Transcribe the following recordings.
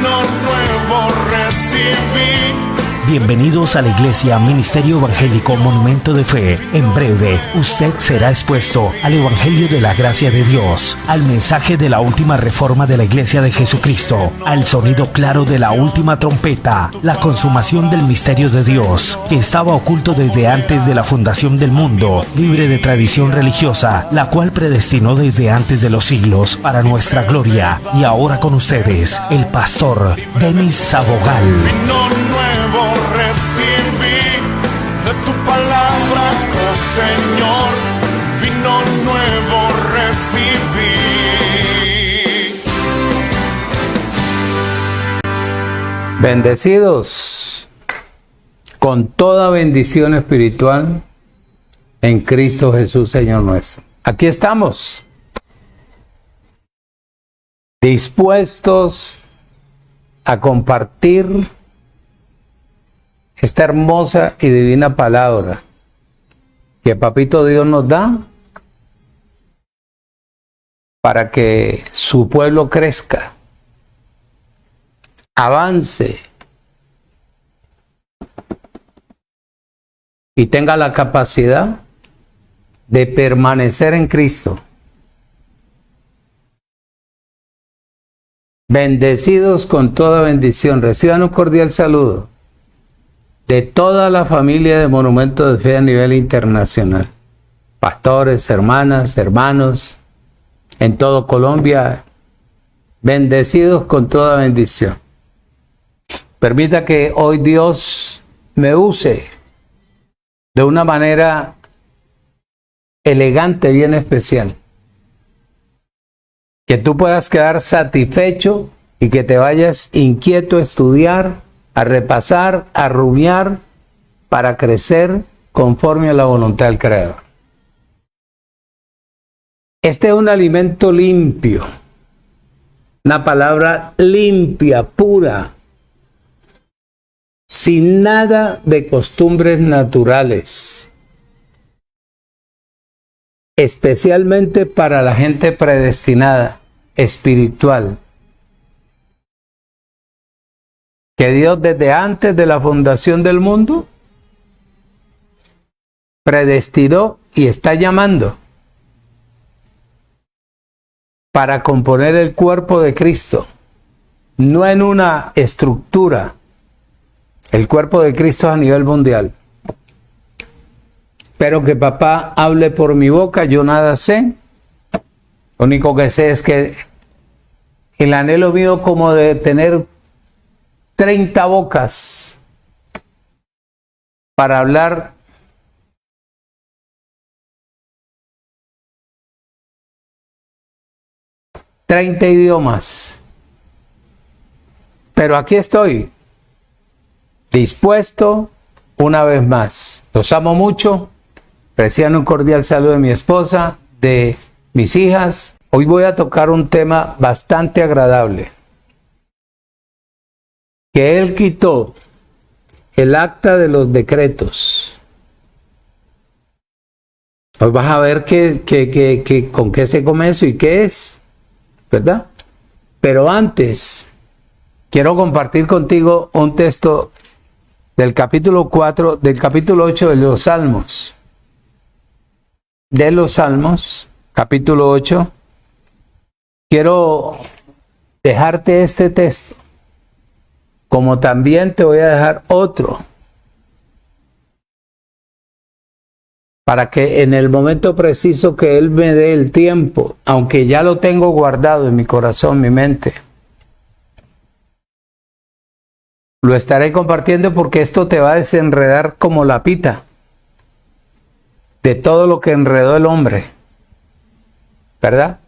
vino nuevo recibí. Bienvenidos a la Iglesia Ministerio Evangélico Monumento de Fe. En breve, usted será expuesto al Evangelio de la Gracia de Dios, al mensaje de la última reforma de la Iglesia de Jesucristo, al sonido claro de la última trompeta, la consumación del misterio de Dios, que estaba oculto desde antes de la fundación del mundo, libre de tradición religiosa, la cual predestinó desde antes de los siglos para nuestra gloria. Y ahora con ustedes, el pastor Denis Sabogal. Vino nuevo recibí de tu palabra, oh Señor, vino nuevo recibí. Bendecidos con toda bendición espiritual en Cristo Jesús, Señor nuestro. Aquí estamos, dispuestos a compartir esta hermosa y divina palabra que Papito Dios nos da para que su pueblo crezca, avance y tenga la capacidad de permanecer en Cristo. Bendecidos con toda bendición. Reciban un cordial saludo de toda la familia de Monumento de Fe a nivel internacional. Pastores, hermanas, hermanos, en todo Colombia, bendecidos con toda bendición. Permita que hoy Dios me use de una manera elegante, bien especial. Que tú puedas quedar satisfecho y que te vayas inquieto a estudiar, a repasar, a rumiar, para crecer conforme a la voluntad del Creador. Este es un alimento limpio, una palabra limpia, pura, sin nada de costumbres naturales, especialmente para la gente predestinada, espiritual, que Dios desde antes de la fundación del mundo predestinó y está llamando para componer el cuerpo de Cristo, no en una estructura. El cuerpo de Cristo a nivel mundial. Pero que papá hable por mi boca, yo nada sé. Lo único que sé es que el anhelo mío como de tener 30 bocas para hablar ...30 idiomas. Pero aquí estoy, dispuesto una vez más. Los amo mucho. Reciban un cordial saludo de mi esposa, de mis hijas. Hoy voy a tocar un tema bastante agradable. Que Él quitó el acta de los decretos. Pues vas a ver con qué se come eso y qué es, ¿verdad? Pero antes, quiero compartir contigo un texto del capítulo 4, del capítulo 8 de los Salmos. De los Salmos, capítulo 8. Quiero dejarte este texto, como también te voy a dejar otro, para que en el momento preciso que Él me dé el tiempo, aunque ya lo tengo guardado en mi corazón, mi mente, lo estaré compartiendo porque esto te va a desenredar como la pita de todo lo que enredó el hombre, ¿verdad?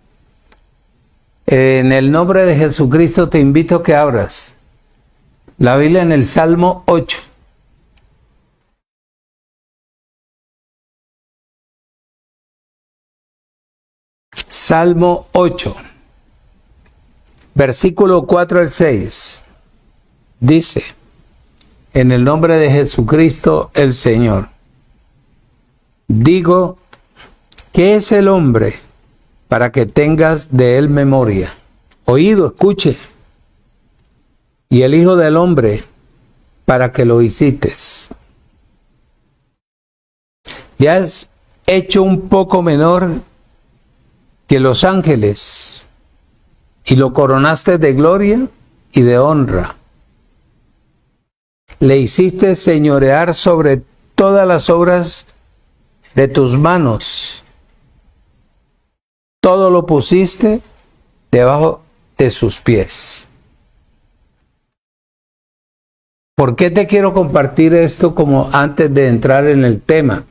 En el nombre de Jesucristo te invito a que abras la Biblia en el Salmo 8. Salmo 8, versículo 4 al 6. Dice, en el nombre de Jesucristo el Señor, digo, ¿qué es el hombre para que tengas de él memoria? Oído, escuche. y el Hijo del Hombre para que lo visites. Le has hecho un poco menor que los ángeles y lo coronaste de gloria y de honra. Le hiciste señorear sobre todas las obras de tus manos. Todo lo pusiste debajo de sus pies. ¿Por qué te quiero compartir esto como antes de entrar en el tema?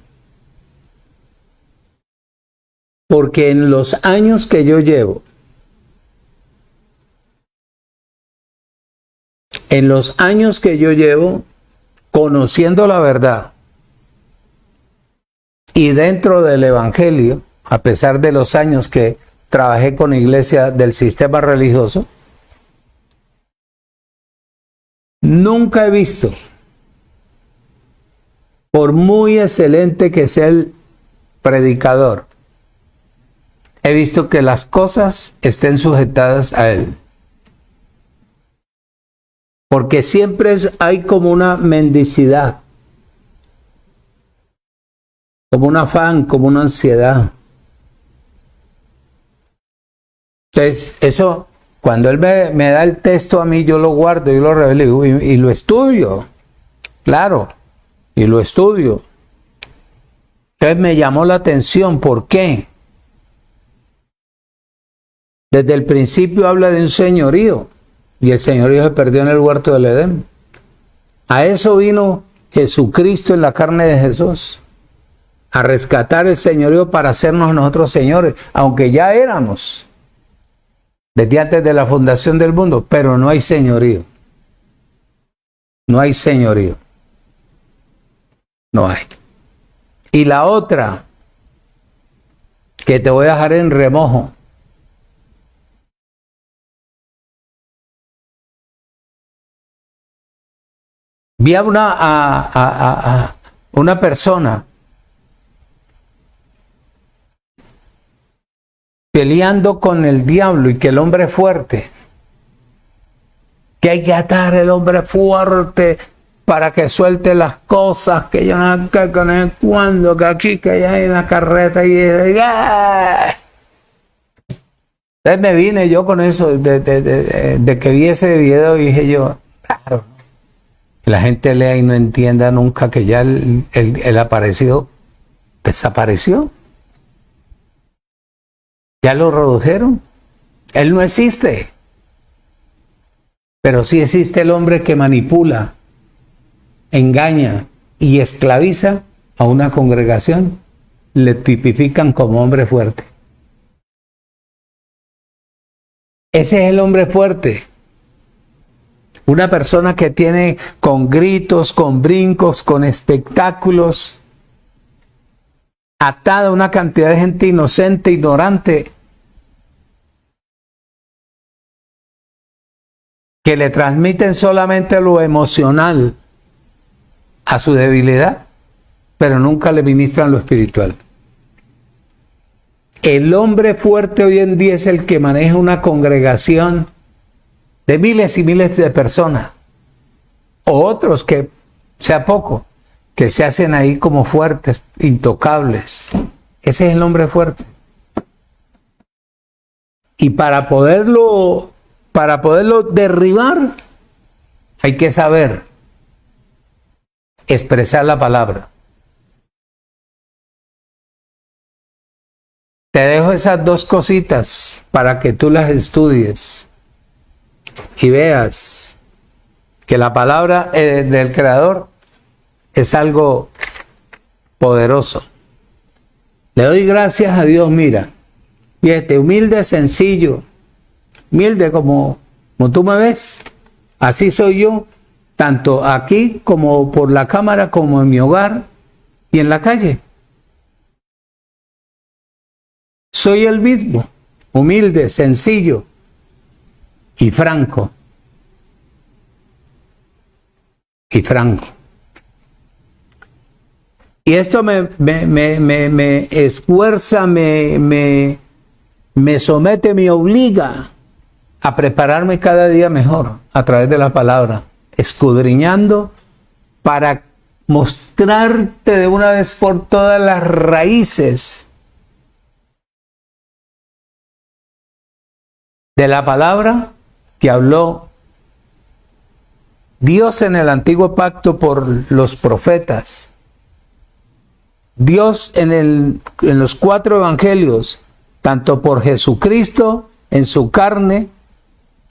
Porque en los años que yo llevo, conociendo la verdad y dentro del Evangelio, a pesar de los años que trabajé con iglesia del sistema religioso, nunca he visto, por muy excelente que sea el predicador, he visto que las cosas estén sujetadas a él. Porque siempre hay como una mendicidad, como un afán, como una ansiedad. Entonces, eso, cuando él me da el texto a mí, yo lo guardo, yo lo revelo y lo estudio. Claro, y lo estudio. Entonces me llamó la atención. ¿Por qué? Desde el principio habla de un señorío. Y el señorío se perdió en el huerto del Edén. A eso vino Jesucristo en la carne de Jesús. A rescatar el señorío para hacernos nosotros señores. Aunque ya éramos. Desde antes de la fundación del mundo. Pero no hay señorío. No hay señorío. No hay. Y la otra. Que te voy a dejar en remojo. Vi a una persona peleando con el diablo y que el hombre es fuerte. Que hay que atar el hombre fuerte para que suelte las cosas, que yo no sé con el cuando, que aquí, que allá hay una carreta y entonces me vine yo con eso, de que vi ese video y dije yo, claro. La gente lea y no entienda nunca que ya el aparecido desapareció. Ya lo redujeron. Él no existe. Pero sí existe el hombre que manipula, engaña y esclaviza a una congregación. Le tipifican como hombre fuerte. Ese es el hombre fuerte. Una persona que tiene con gritos, con brincos, con espectáculos, atada a una cantidad de gente inocente, ignorante, que le transmiten solamente lo emocional a su debilidad, pero nunca le ministran lo espiritual. El hombre fuerte hoy en día es el que maneja una congregación de miles y miles de personas, o otros que sea poco, que se hacen ahí como fuertes, intocables. Ese es el hombre fuerte. Y para poderlo derribar, hay que saber expresar la palabra. Te dejo esas dos cositas para que tú las estudies y veas que la palabra del Creador es algo poderoso. Le doy gracias a Dios, mira, fíjate, humilde, sencillo, humilde como tú me ves, así soy yo, tanto aquí como por la cámara, como en mi hogar y en la calle. Soy el mismo, humilde, sencillo y franco. Y franco. Y esto me esfuerza, me somete, me obliga a prepararme cada día mejor a través de la palabra, escudriñando para mostrarte de una vez por todas las raíces de la palabra que habló Dios en el antiguo pacto por los profetas. Dios en los 4 evangelios, tanto por Jesucristo en su carne,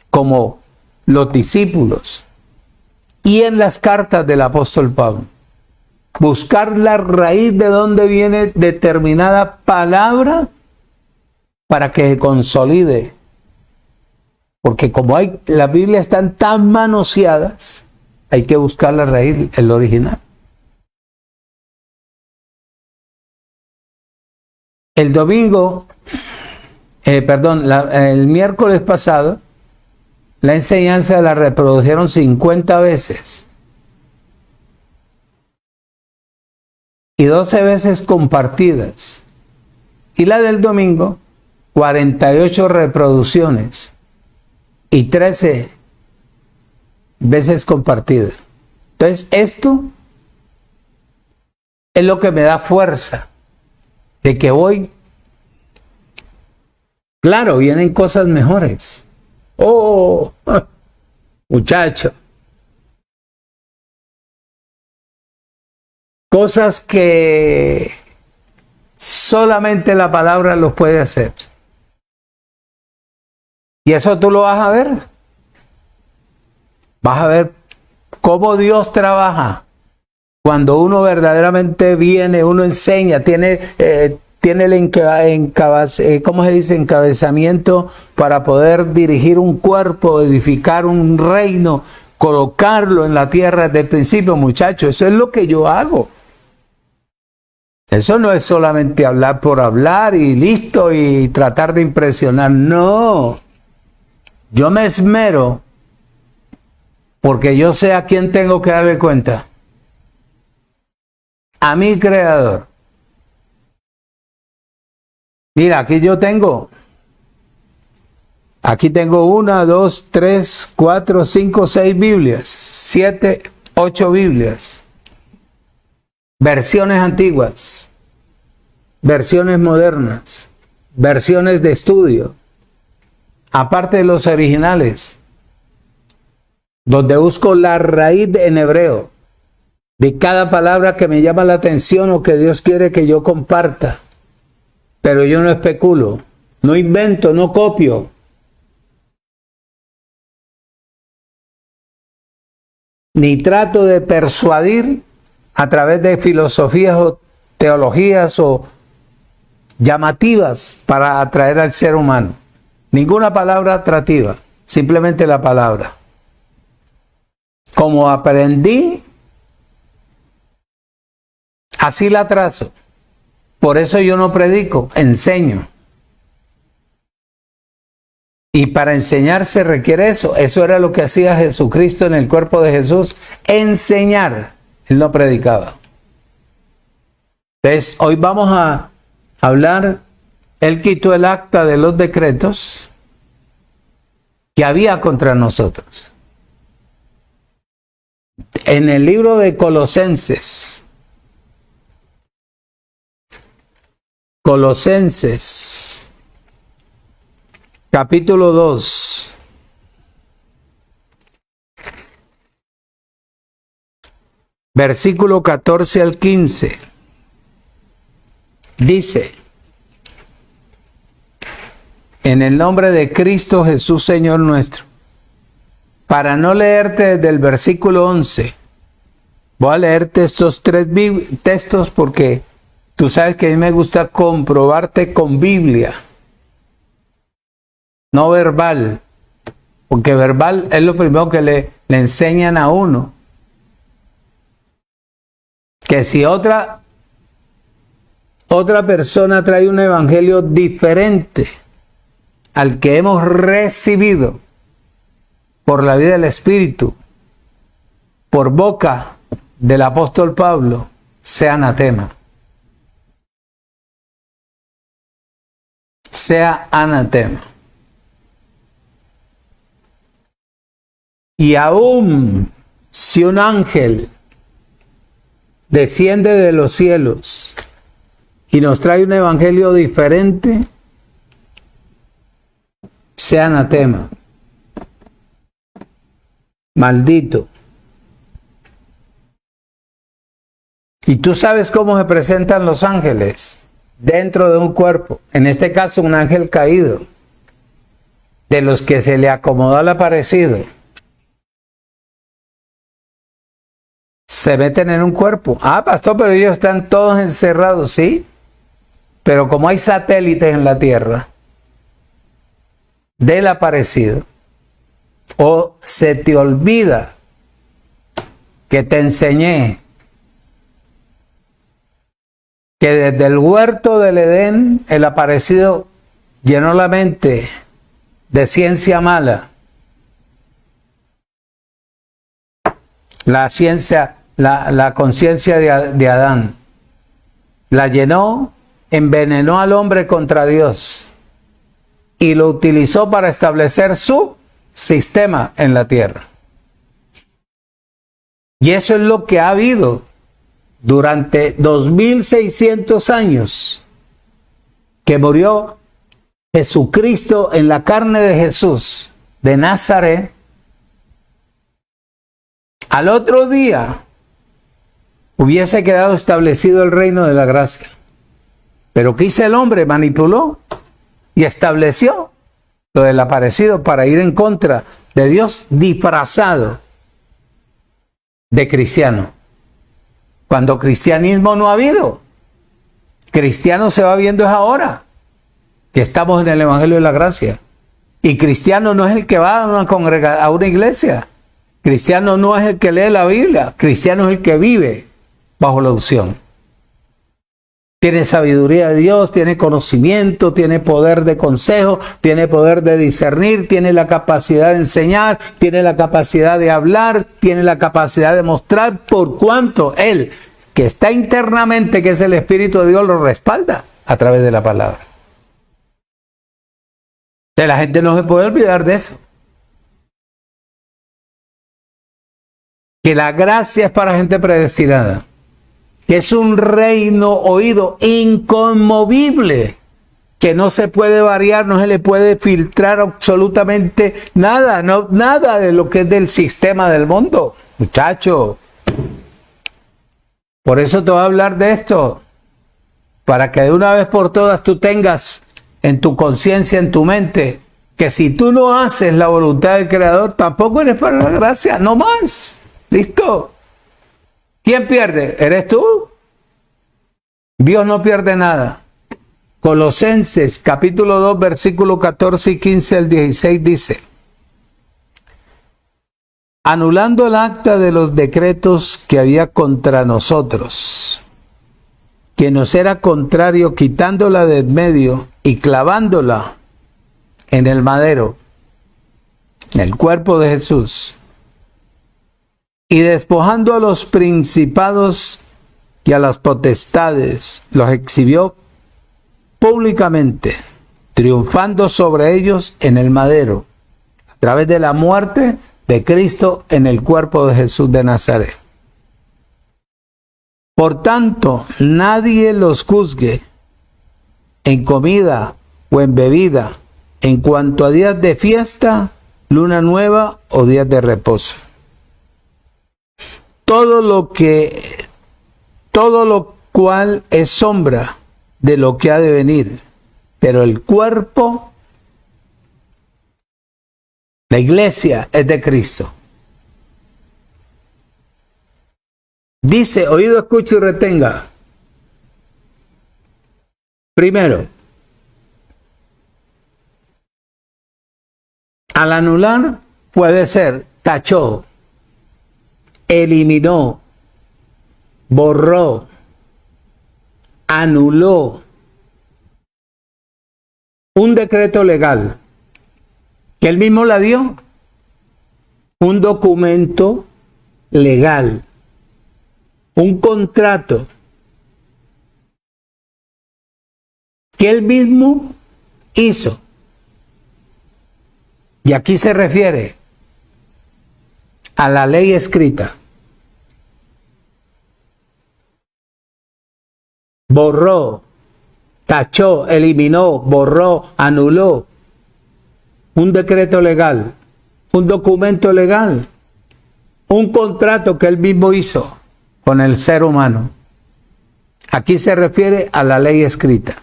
como los discípulos, y en las cartas del apóstol Pablo. Buscar la raíz de donde viene determinada palabra para que se consolide. Porque como las Biblias están tan manoseadas, hay que buscar la raíz, el original. El domingo, el miércoles pasado, la enseñanza la reprodujeron 50 veces. Y 12 veces compartidas. Y la del domingo, 48 reproducciones. Y 13 veces compartidas. Entonces, esto es lo que me da fuerza de que hoy, claro, vienen cosas mejores. Oh, muchacho. Cosas que solamente la palabra los puede hacer. Y eso tú lo vas a ver. Vas a ver cómo Dios trabaja. Cuando uno verdaderamente viene, uno enseña, tiene el ¿cómo se dice? Encabezamiento para poder dirigir un cuerpo, edificar un reino, colocarlo en la tierra desde el principio, muchachos. Eso es lo que yo hago. Eso no es solamente hablar por hablar y listo y tratar de impresionar. No. Yo me esmero porque yo sé a quién tengo que darle cuenta. A mi Creador. Mira, aquí tengo 1, 2, 3, 4, 5, 6 Biblias, 7, 8 Biblias, versiones antiguas, versiones modernas, versiones de estudio, aparte de los originales, donde busco la raíz en hebreo de cada palabra que me llama la atención o que Dios quiere que yo comparta. Pero yo no especulo, no invento, no copio. Ni trato de persuadir a través de filosofías o teologías o llamativas para atraer al ser humano. Ninguna palabra atractiva, simplemente la palabra. Como aprendí, así la trazo. Por eso yo no predico, enseño. Y para enseñar se requiere eso. Eso era lo que hacía Jesucristo en el cuerpo de Jesús. Enseñar. Él no predicaba. Entonces, hoy vamos a hablar. Él quitó el acta de los decretos que había contra nosotros. En el libro de Colosenses, capítulo 2, versículo 14 al 15, dice: en el nombre de Cristo Jesús, Señor nuestro. Para no leerte desde el versículo 11, voy a leerte estos 3 textos porque tú sabes que a mí me gusta comprobarte con Biblia, no verbal, porque verbal es lo primero que le enseñan a uno. Que si otra persona trae un evangelio diferente al que hemos recibido por la vida del Espíritu, por boca del apóstol Pablo, sea anatema. Sea anatema. Y aún si un ángel desciende de los cielos y nos trae un evangelio diferente, sea anatema, maldito. Y tú sabes cómo se presentan los ángeles dentro de un cuerpo, en este caso un ángel caído, de los que se le acomodó al aparecido. Se meten en un cuerpo. Ah, pastor, pero ellos están todos encerrados, sí. Pero como hay satélites en la tierra del aparecido, o se te olvida que te enseñé que desde el huerto del Edén el aparecido llenó la mente de ciencia mala. La ciencia, la conciencia de Adán, la llenó, envenenó al hombre contra Dios y lo utilizó para establecer su sistema en la tierra. Y eso es lo que ha habido durante 2600 años que murió Jesucristo en la carne de Jesús de Nazaret. Al otro día hubiese quedado establecido el reino de la gracia. Pero ¿qué hizo el hombre? Manipuló y estableció lo del aparecido para ir en contra de Dios, disfrazado de cristiano. Cuando cristianismo no ha habido. Cristiano se va viendo es ahora, que estamos en el Evangelio de la Gracia. Y cristiano no es el que va a una iglesia. Cristiano no es el que lee la Biblia. Cristiano es el que vive bajo la unción. Tiene sabiduría de Dios, tiene conocimiento, tiene poder de consejo, tiene poder de discernir, tiene la capacidad de enseñar, tiene la capacidad de hablar, tiene la capacidad de mostrar, por cuanto Él, que está internamente, que es el Espíritu de Dios, lo respalda a través de la palabra. La gente no se puede olvidar de eso. Que la gracia es para gente predestinada. Que es un reino oído inconmovible, que no se puede variar, no se le puede filtrar absolutamente nada, nada de lo que es del sistema del mundo. Muchacho, por eso te voy a hablar de esto, para que de una vez por todas tú tengas en tu conciencia, en tu mente, que si tú no haces la voluntad del Creador, tampoco eres para la gracia, no más. ¿Listo? ¿Quién pierde? ¿Eres tú? Dios no pierde nada. Colosenses capítulo 2 versículo 14 y 15 al 16 dice: anulando el acta de los decretos que había contra nosotros, que nos era contrario, quitándola de en medio y clavándola en el madero, en el cuerpo de Jesús, y despojando a los principados y a las potestades, los exhibió públicamente, triunfando sobre ellos en el madero, a través de la muerte de Cristo en el cuerpo de Jesús de Nazaret. Por tanto, nadie los juzgue en comida o en bebida, en cuanto a días de fiesta, luna nueva o días de reposo. Todo lo cual es sombra de lo que ha de venir, pero el cuerpo, la iglesia, es de Cristo. Dice, oído, escuche y retenga. Primero, al anular puede ser tachó, eliminó, borró, anuló un decreto legal que él mismo la dio, un documento legal, un contrato que él mismo hizo. Y aquí se refiere a la ley escrita. Borró, tachó, eliminó, borró, anuló un decreto legal, un documento legal, un contrato que él mismo hizo con el ser humano. Aquí se refiere a la ley escrita.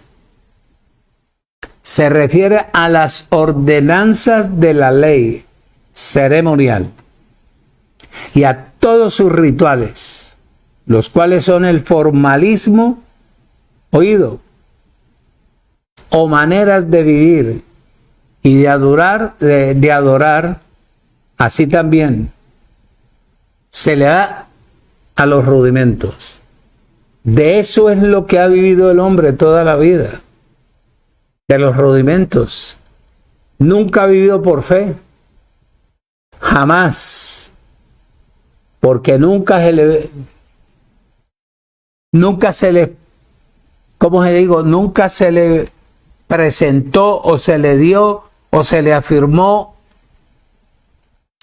Se refiere a las ordenanzas de la ley ceremonial y a todos sus rituales, los cuales son el formalismo, oído, o maneras de vivir y de adorar, así también se le da a los rudimentos. De eso es lo que ha vivido el hombre toda la vida, de los rudimentos. Nunca ha vivido por fe, jamás, porque nunca se le, ¿cómo se digo? Nunca se le presentó o se le dio o se le afirmó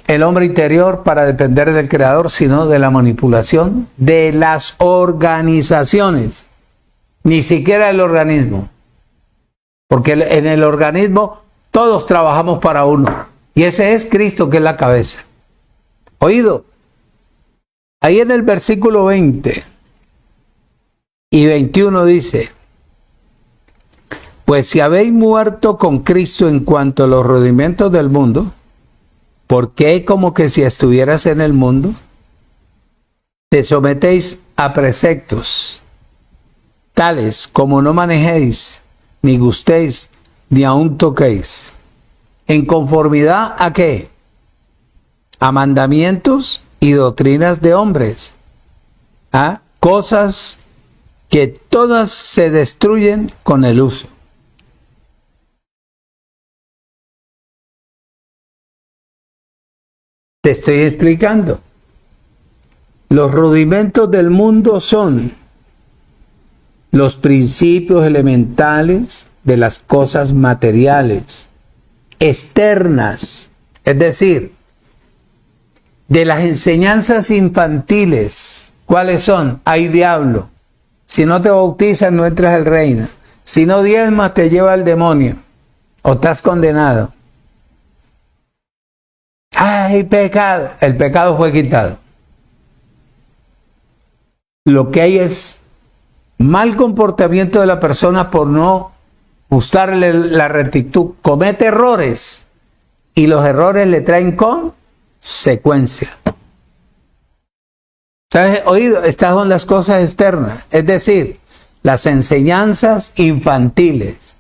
el hombre interior para depender del Creador, sino de la manipulación de las organizaciones, ni siquiera el organismo, porque en el organismo todos trabajamos para uno, y ese es Cristo, que es la cabeza. Oído, ahí en el versículo 20 y 21 dice: pues si habéis muerto con Cristo en cuanto a los rudimentos del mundo, ¿por qué como que si estuvieras en el mundo? Te sometéis a preceptos, tales como no manejéis, ni gustéis, ni aun toquéis. ¿En conformidad a qué? A mandamientos y doctrinas de hombres. ¿Ah? Cosas que todas se destruyen con el uso. Te estoy explicando. Los rudimentos del mundo son los principios elementales de las cosas materiales, externas, es decir, de las enseñanzas infantiles. ¿Cuáles son? Hay diablo. Si no te bautizas, no entras al reino. Si no diezmas, te lleva al demonio o estás condenado. ¡Ay, pecado! El pecado fue quitado. Lo que hay es mal comportamiento de la persona por no gustarle la rectitud. Comete errores y los errores le traen consecuencia. ¿Sabes? Oído, estas son las cosas externas, es decir, las enseñanzas infantiles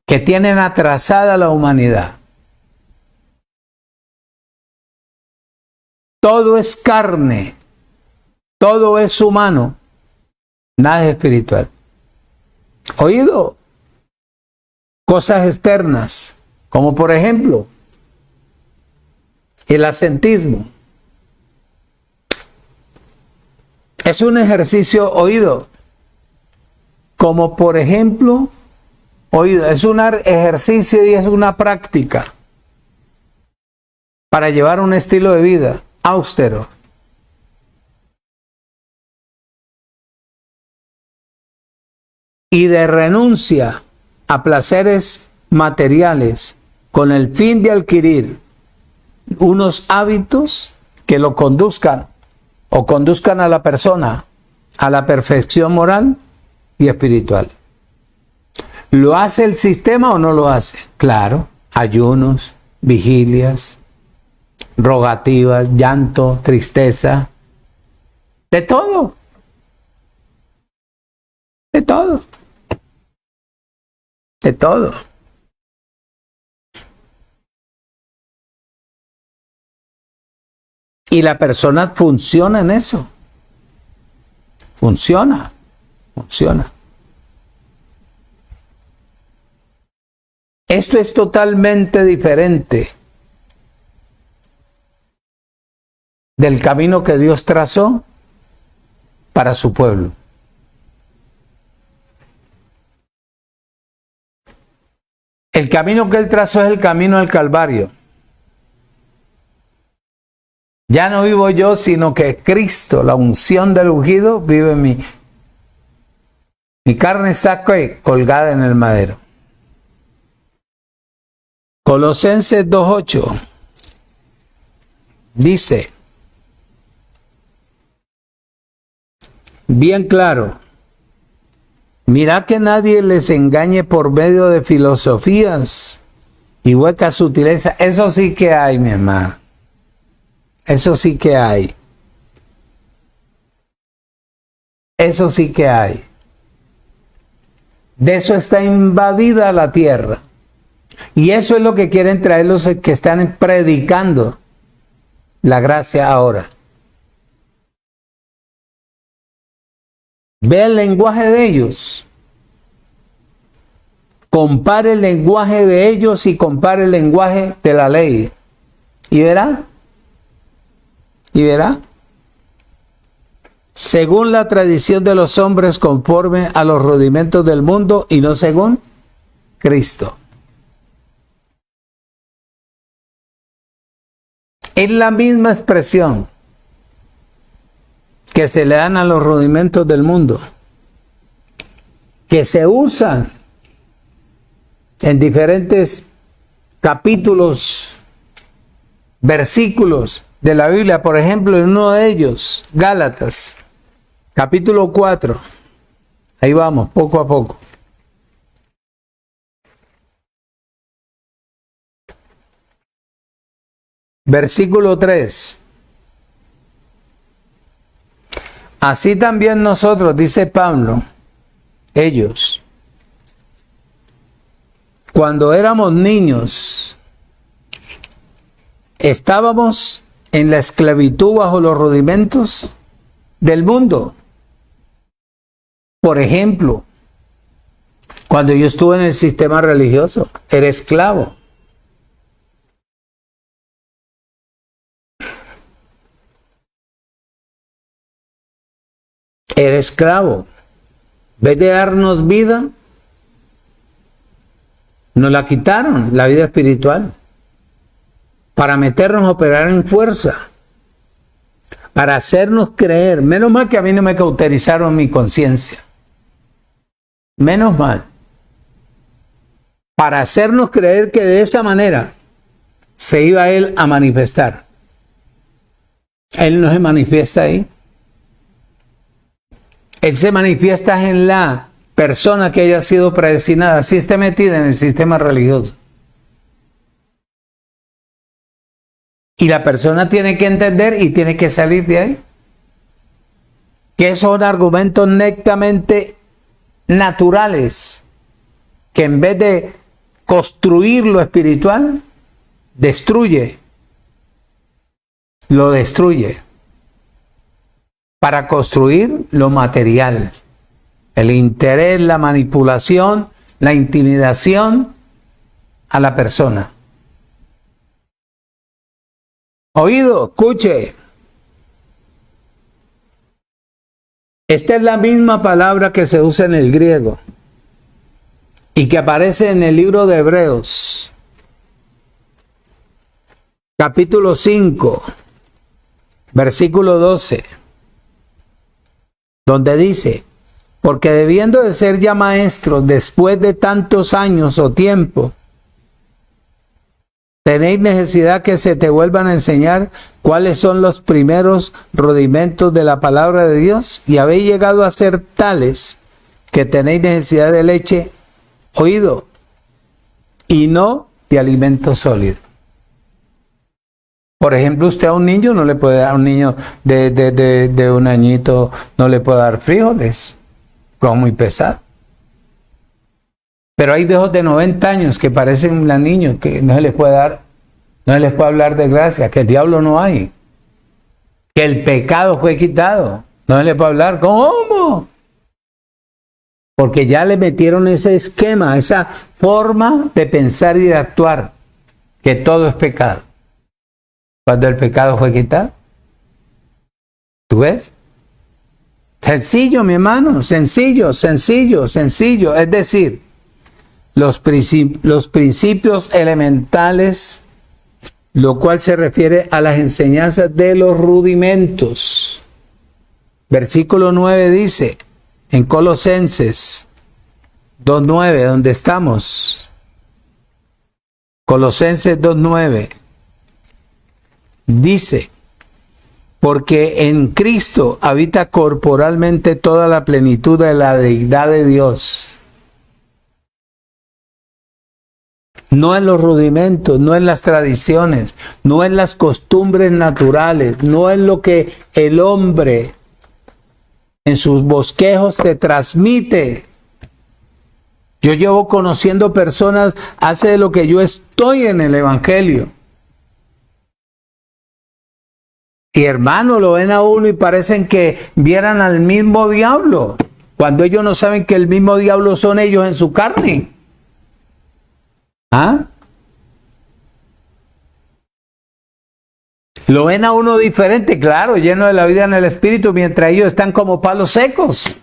que tienen atrasada la humanidad. Todo es carne, todo es humano, nada es espiritual. Oído, cosas externas, como por ejemplo el ascetismo. Es un ejercicio, oído, como por ejemplo, oído, es un ejercicio y es una práctica para llevar un estilo de vida austero. Y de renuncia a placeres materiales con el fin de adquirir unos hábitos que lo conduzcan o conduzcan a la persona a la perfección moral y espiritual. ¿Lo hace el sistema o no lo hace? Claro, ayunos, vigilias, rogativas, llanto, tristeza, de todo. De todo. De todo. Y la persona funciona en eso. Funciona. Esto es totalmente diferente del camino que Dios trazó para su pueblo. El camino que Él trazó es el camino al Calvario. Ya no vivo yo, sino que Cristo, la unción del ungido, vive en mí. Mi carne está colgada en el madero. Colosenses 2:8 dice, bien claro, mirad que nadie les engañe por medio de filosofías y huecas sutilezas. Eso sí que hay, mi hermano. Eso sí que hay. Eso sí que hay. De eso está invadida la tierra. Y eso es lo que quieren traer los que están predicando la gracia ahora. Ve el lenguaje de ellos. Compare el lenguaje de ellos y compare el lenguaje de la ley. Y verá. Y verá. Según la tradición de los hombres, conforme a los rudimentos del mundo y no según Cristo. Es la misma expresión que se le dan a los rudimentos del mundo, que se usan en diferentes capítulos, versículos de la Biblia. Por ejemplo, en uno de ellos, Gálatas, capítulo 4. Ahí vamos, poco a poco. Versículo 3. Así también nosotros, dice Pablo, ellos, cuando éramos niños, estábamos en la esclavitud bajo los rudimentos del mundo. Por ejemplo, cuando yo estuve en el sistema religioso, era esclavo. Era esclavo. En vez de darnos vida, nos la quitaron, la vida espiritual, para meternos a operar en fuerza, para hacernos creer. Menos mal que a mí no me cauterizaron mi conciencia. Menos mal. Para hacernos creer que de esa manera se iba Él a manifestar. Él no se manifiesta ahí. Él se manifiesta en la persona que haya sido predestinada, si esté metida en el sistema religioso. Y la persona tiene que entender y tiene que salir de ahí. Que son argumentos netamente naturales, que en vez de construir lo espiritual, destruye. Lo destruye. Para construir lo material. El interés, la manipulación, la intimidación a la persona. Oído, escuche. Esta es la misma palabra que se usa en el griego y que aparece en el libro de Hebreos, capítulo 5, versículo 12, donde dice: porque debiendo de ser ya maestros después de tantos años o tiempo, tenéis necesidad que se te vuelvan a enseñar cuáles son los primeros rudimentos de la palabra de Dios, y habéis llegado a ser tales que tenéis necesidad de leche, oído, y no de alimento sólido. Por ejemplo, usted a un niño no le puede dar, a un niño de un añito no le puede dar frijoles, como muy pesado. Pero hay viejos de 90 años que parecen a niños que no se les puede dar, no se les puede hablar de gracia, que el diablo no hay, que el pecado fue quitado, no se les puede hablar. ¿Cómo? Porque ya le metieron ese esquema, esa forma de pensar y de actuar, que todo es pecado. Cuando el pecado fue quitado. ¿Tú ves? Sencillo, mi hermano, sencillo, sencillo, sencillo. Es decir, los principios elementales lo cual se refiere a las enseñanzas de los rudimentos. Versículo 9 dice, en Colosenses 2:9, donde estamos, Colosenses 2:9, dice, porque en Cristo habita corporalmente toda la plenitud de la deidad de Dios. No en los rudimentos, no en las tradiciones, no en las costumbres naturales, no en lo que el hombre en sus bosquejos te transmite. Yo llevo conociendo personas hace de lo que yo estoy en el Evangelio. Y hermano, lo ven a uno y parecen que vieran al mismo diablo, cuando ellos no saben que el mismo diablo son ellos en su carne. ¿Ah? Lo ven a uno diferente, claro, lleno de la vida en el Espíritu, mientras ellos están como palos secos.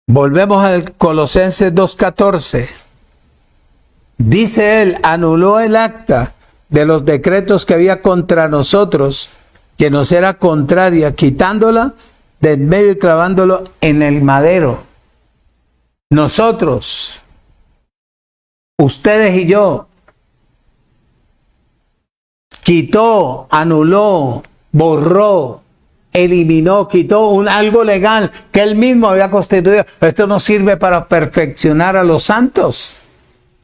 Volvemos al Colosenses 2:14. Dice él, anuló el acta de los decretos que había contra nosotros, que nos era contraria, quitándola de en medio y clavándolo en el madero. Nosotros, ustedes y yo, quitó, anuló, borró, eliminó, quitó algo legal que él mismo había constituido. Esto no sirve para perfeccionar a los santos.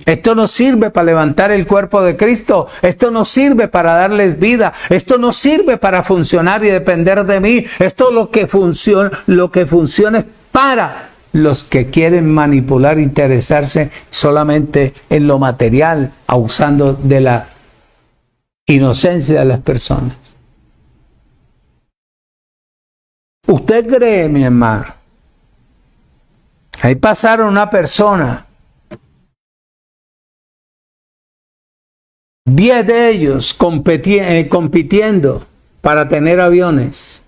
Esto no sirve para levantar el cuerpo de Cristo. Esto no sirve para darles vida. Esto no sirve para funcionar y depender de mí. Esto lo que funciona es para los que quieren manipular, interesarse solamente en lo material, abusando de la inocencia de las personas. ¿Usted cree, mi hermano? Ahí pasaron una persona, 10 de ellos compitiendo para tener aviones.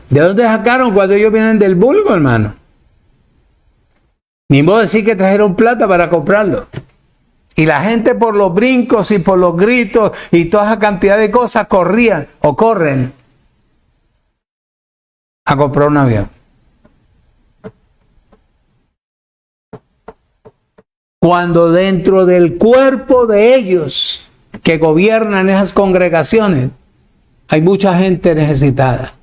¿De dónde sacaron cuando ellos vienen del vulgo, hermano? Ni modo decir que trajeron plata para comprarlo. Y la gente por los brincos y por los gritos y toda esa cantidad de cosas corrían o corren a comprar un avión. Cuando dentro del cuerpo de ellos que gobiernan esas congregaciones hay mucha gente necesitada.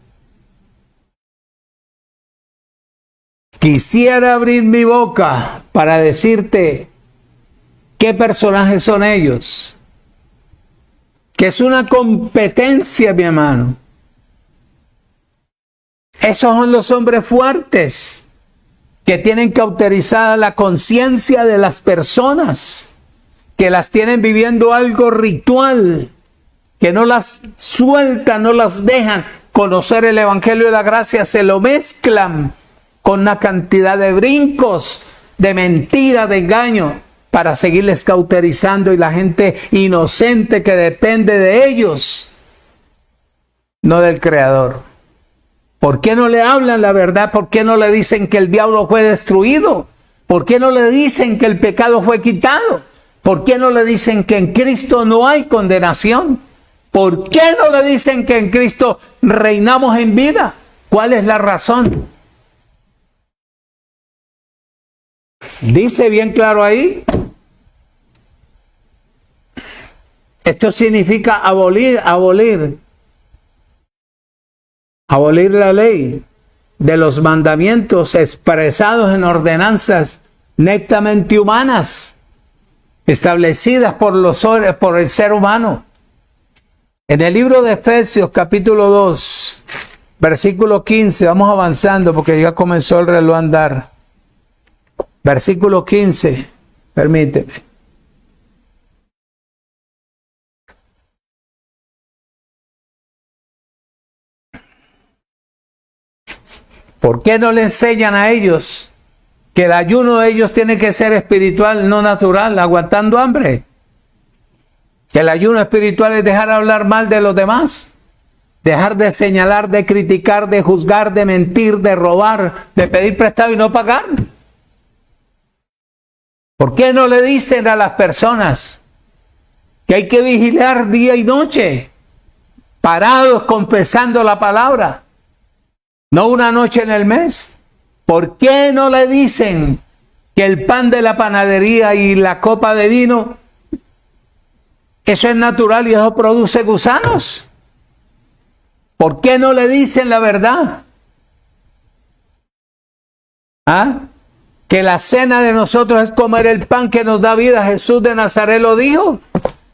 Quisiera abrir mi boca para decirte qué personajes son ellos, que es una competencia, mi hermano. Esos son los hombres fuertes que tienen cauterizada la conciencia de las personas, que las tienen viviendo algo ritual, que no las sueltan, no las dejan conocer el Evangelio de la gracia, se lo mezclan con una cantidad de brincos, de mentira, de engaño, para seguirles cauterizando, y la gente inocente que depende de ellos, no del Creador. ¿Por qué no le hablan la verdad? ¿Por qué no le dicen que el diablo fue destruido? ¿Por qué no le dicen que el pecado fue quitado? ¿Por qué no le dicen que en Cristo no hay condenación? ¿Por qué no le dicen que en Cristo reinamos en vida? ¿Cuál es la razón? Dice bien claro ahí. Esto significa abolir la ley de los mandamientos expresados en ordenanzas netamente humanas, establecidas por el ser humano. En el libro de Efesios, capítulo 2, versículo 15, vamos avanzando porque ya comenzó el reloj a andar. Versículo 15, permíteme. ¿Por qué no le enseñan a ellos que el ayuno de ellos tiene que ser espiritual, no natural, aguantando hambre? Que el ayuno espiritual es dejar hablar mal de los demás. Dejar de señalar, de criticar, de juzgar, de mentir, de robar, de pedir prestado y no pagar. ¿Por qué no le dicen a las personas que hay que vigilar día y noche, parados confesando la palabra, no una noche en el mes? ¿Por qué no le dicen que el pan de la panadería y la copa de vino, eso es natural y eso produce gusanos? ¿Por qué no le dicen la verdad? ¿Ah? Que la cena de nosotros es comer el pan que nos da vida. Jesús de Nazaret lo dijo.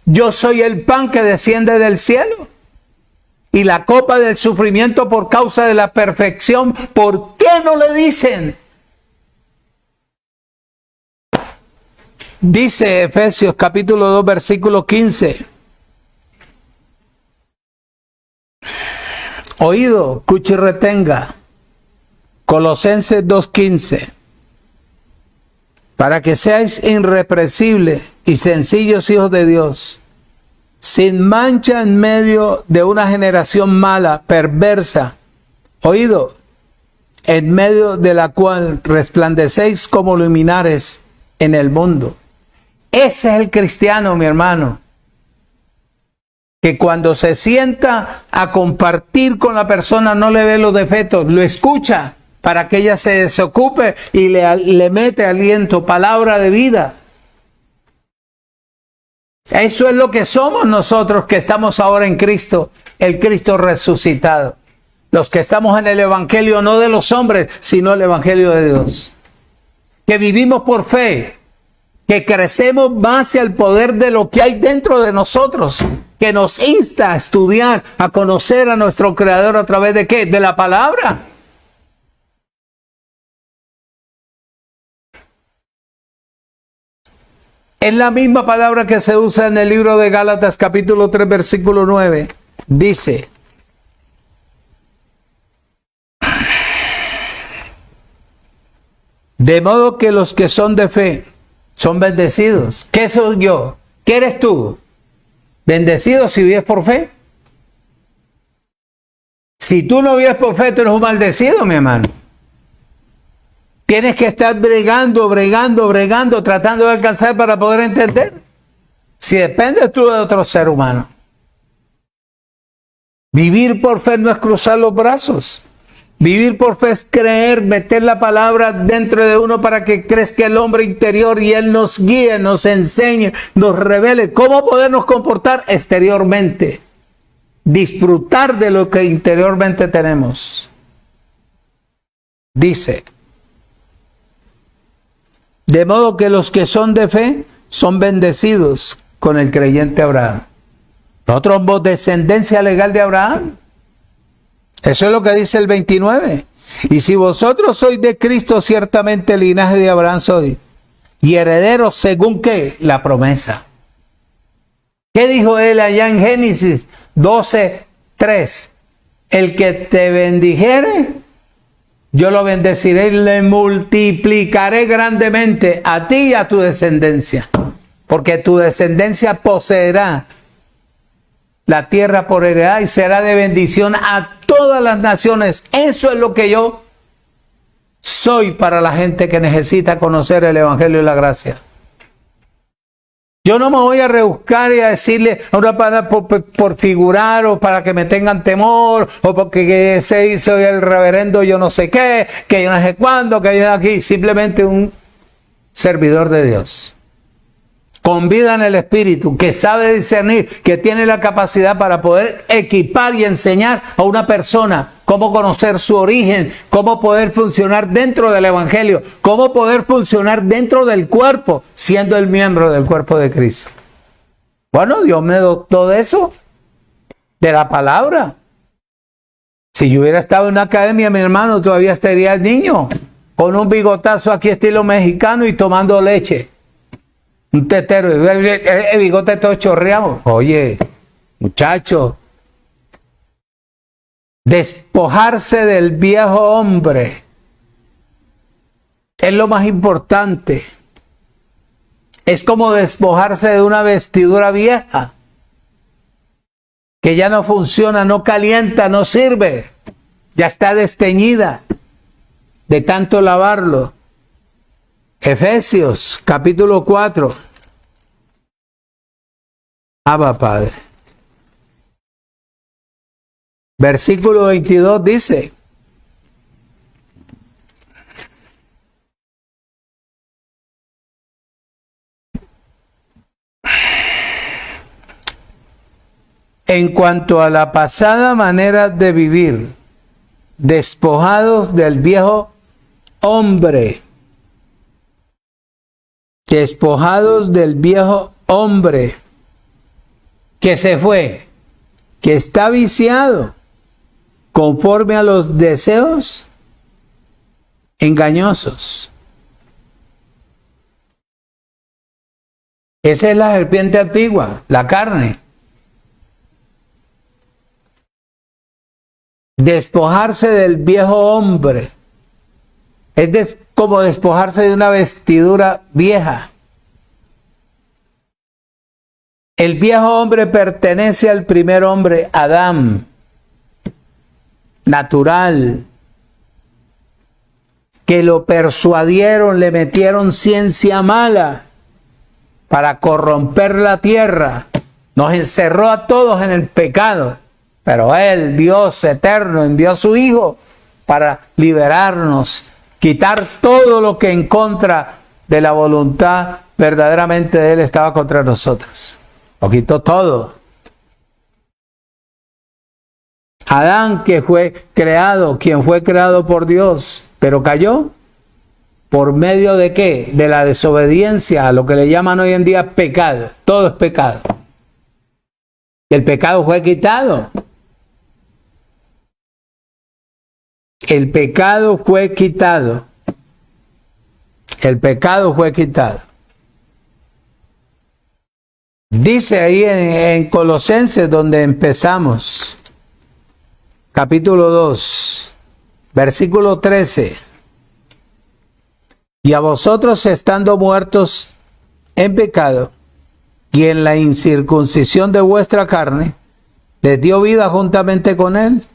Yo soy el pan que desciende del cielo. Y la copa del sufrimiento por causa de la perfección. ¿Por qué no le dicen? Dice Efesios capítulo 2 versículo 15. Oído, escuche y retenga. Colosenses 2:15. Para que seáis irreprensibles y sencillos hijos de Dios, sin mancha en medio de una generación mala, perversa. Oído, en medio de la cual resplandecéis como luminares en el mundo. Ese es el cristiano, mi hermano, que cuando se sienta a compartir con la persona no le ve los defectos, lo escucha para que ella se desocupe y le mete aliento, palabra de vida. Eso es lo que somos nosotros que estamos ahora en Cristo, el Cristo resucitado. Los que estamos en el Evangelio no de los hombres, sino el Evangelio de Dios. Que vivimos por fe, que crecemos más hacia el poder de lo que hay dentro de nosotros, que nos insta a estudiar, a conocer a nuestro Creador a través de ¿qué? De la palabra. Es la misma palabra que se usa en el libro de Gálatas capítulo 3 versículo 9. Dice: de modo que los que son de fe son bendecidos. ¿Qué soy yo? ¿Qué eres tú? Bendecido si vives por fe. Si tú no vives por fe, tú eres un maldecido, mi hermano. Tienes que estar bregando, tratando de alcanzar para poder entender. Si dependes tú de otro ser humano. Vivir por fe no es cruzar los brazos. Vivir por fe es creer, meter la palabra dentro de uno para que crezca el hombre interior y Él nos guíe, nos enseñe, nos revele cómo podernos comportar exteriormente. Disfrutar de lo que interiormente tenemos. Dice: de modo que los que son de fe son bendecidos con el creyente Abraham. Nosotros somos descendencia legal de Abraham. Eso es lo que dice el 29. Y si vosotros sois de Cristo, ciertamente el linaje de Abraham sois. Y herederos según ¿qué? La promesa. ¿Qué dijo él allá en Génesis 12:3? El que te bendijere, yo lo bendeciré y le multiplicaré grandemente a ti y a tu descendencia. Porque tu descendencia poseerá la tierra por heredad y será de bendición a todas las naciones. Eso es lo que yo soy para la gente que necesita conocer el Evangelio y la gracia. Yo no me voy a rebuscar y a decirle a una palabra por figurar o para que me tengan temor o porque soy el reverendo yo no sé qué, que yo no sé cuándo, que yo aquí. Simplemente un servidor de Dios. Con vida en el Espíritu, que sabe discernir, que tiene la capacidad para poder equipar y enseñar a una persona cómo conocer su origen, cómo poder funcionar dentro del Evangelio, cómo poder funcionar dentro del cuerpo, siendo el miembro del cuerpo de Cristo. Bueno, Dios me dotó de eso, de la palabra. Si yo hubiera estado en una academia, mi hermano, todavía estaría el niño, con un bigotazo aquí estilo mexicano y tomando leche. Un tetero, el bigote todo chorreado. Oye, muchacho, despojarse del viejo hombre es lo más importante. Es como despojarse de una vestidura vieja. que ya no funciona, no calienta, no sirve, ya está desteñida de tanto lavarlo. Efesios capítulo 4. Abba Padre. Versículo 22 dice: en cuanto a la pasada manera de vivir, despojados del viejo hombre, despojados del viejo hombre que se fue, que está viciado conforme a los deseos engañosos. Esa es la serpiente antigua, la carne. Despojarse del viejo hombre es como despojarse de una vestidura vieja. El viejo hombre pertenece al primer hombre, Adán, natural, que lo persuadieron, le metieron ciencia mala para corromper la tierra. Nos encerró a todos en el pecado, pero Él, Dios eterno, envió a su Hijo para liberarnos, quitar todo lo que en contra de la voluntad verdaderamente de Él estaba contra nosotros. Lo quitó todo. Adán, que fue creado, quien fue creado por Dios, pero cayó. ¿Por medio de qué? De la desobediencia, a lo que le llaman hoy en día pecado. Todo es pecado. El pecado fue quitado. El pecado fue quitado. El pecado fue quitado. Dice ahí en Colosenses, donde empezamos, capítulo 2, versículo 13. Y a vosotros, estando muertos en pecado y en la incircuncisión de vuestra carne, les dio vida juntamente con Él,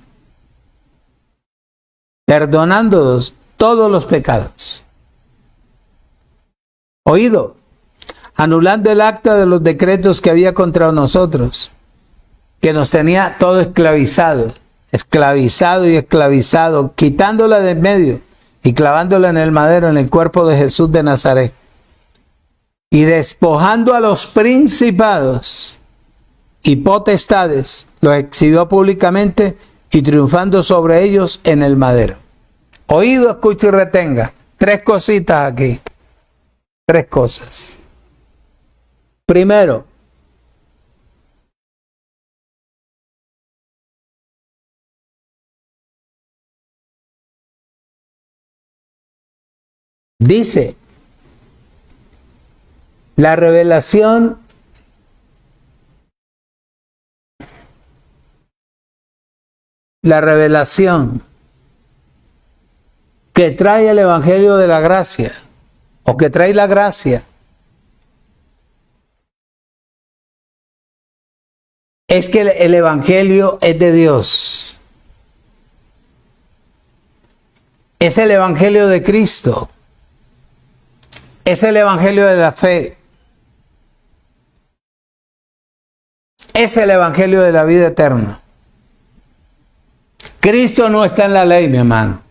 perdonándonos todos los pecados. Oído, anulando el acta de los decretos que había contra nosotros, que nos tenía todo esclavizado y esclavizado, quitándola de en medio y clavándola en el madero, en el cuerpo de Jesús de Nazaret, y despojando a los principados y potestades, los exhibió públicamente y triunfando sobre ellos en el madero. Oído, escucha y retenga. 3 cositas aquí. 3 cosas. Primero, dice, la revelación que trae el Evangelio de la gracia, o que trae la gracia, es que el Evangelio es de Dios. Es el Evangelio de Cristo. Es el Evangelio de la fe. Es el Evangelio de la vida eterna. Cristo no está en la ley, mi hermano.